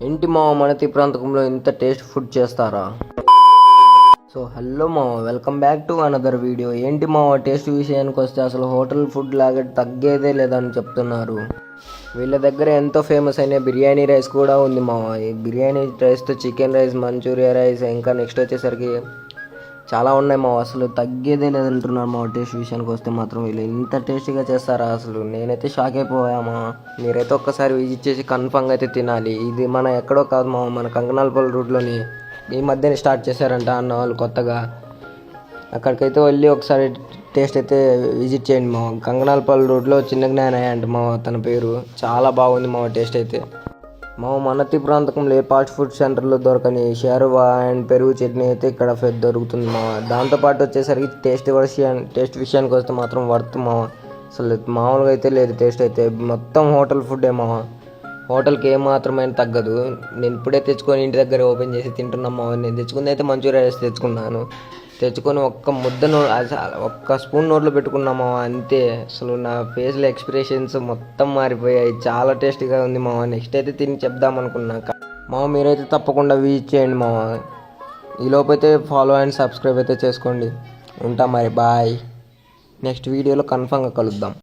ఏంటి మావ మన ప్రాంతంలో ఇంత టేస్ట్ ఫుడ్ చేస్తారా? సో హలో మావ, welcome back to another video. ఏంటి మావ టేస్ట్ విషయానికి వస్తే అసలు హోటల్ ఫుడ్ లాగా తగ్గేదే లేదని చెప్తున్నారు. వీళ్ళ దగ్గర ఎంతో ఫేమస్ అయిన బిర్యానీ రైస్ కూడా ఉంది మావ. ఈ బిర్యానీ రైస్తో చికెన్ రైస్, మంచూరియా రైస్, ఇంకా నెక్స్ట్ వచ్చేసరికి చాలా ఉన్నాయి మావ. అసలు తగ్గేదే లేదంటున్నారు మావ. టేస్ట్ విషయానికి వస్తే మాత్రం వీళ్ళు ఇంత టేస్టీగా చేస్తారా? అసలు నేనైతే షాక్ అయిపోయామా. మీరైతే ఒక్కసారి విజిట్ చేసి కన్ఫామ్గా అయితే తినాలి. ఇది మన ఎక్కడో కాదు మావ, మన కంకనాలపల్లి రూట్లోని ఈ మధ్యనే స్టార్ట్ చేశారంట అన్న వాళ్ళు కొత్తగా. అక్కడికైతే వెళ్ళి ఒకసారి టేస్ట్ అయితే విజిట్ చేయండి మావ. కంకనాలపల్లి రోడ్లో చిన్న జ్ఞానయ్య అంట మావ తన పేరు. చాలా బాగుంది మావ టేస్ట్ అయితే. మన ప్రాంతంలో ఏ ఫాస్ట్ ఫుడ్ సెంటర్లో దొరకని షేర్వా అండ్ పెరుగు చట్నీ అయితే ఇక్కడ దొరుకుతుంది మావ. దాంతోపాటు వచ్చేసరికి టేస్ట్ విషయానికి వస్తే మాత్రం వర్త్ మావ. అసలు మామూలుగా అయితే లేదు టేస్ట్ అయితే. మొత్తం హోటల్ ఫుడ్డే మావ. హోటల్కి ఏమాత్రమైనా తగ్గదు. నేను ఇప్పుడే తెచ్చుకొని ఇంటి దగ్గర ఓపెన్ చేసి తింటున్నాం మావ. నేను తెచ్చుకుంది అయితే మంచూరియా రైస్ తెచ్చుకొని ఒక్క స్పూన్ నోట్లో పెట్టుకున్నామా అంతే. అసలు నా ఫేస్లో ఎక్స్ప్రెషన్స్ మొత్తం మారిపోయాయి. చాలా టేస్టీగా ఉంది మావ. నెక్స్ట్ అయితే తిని చెప్దాం అనుకున్నా మావ. మీరైతే తప్పకుండా విజిట్ చేయండి మావ. ఈలోపు అయితే ఫాలో అండ్ సబ్స్క్రైబ్ అయితే చేసుకోండి. ఉంటా మరి, బాయ్. నెక్స్ట్ వీడియోలో కన్ఫామ్గా కలుద్దాం.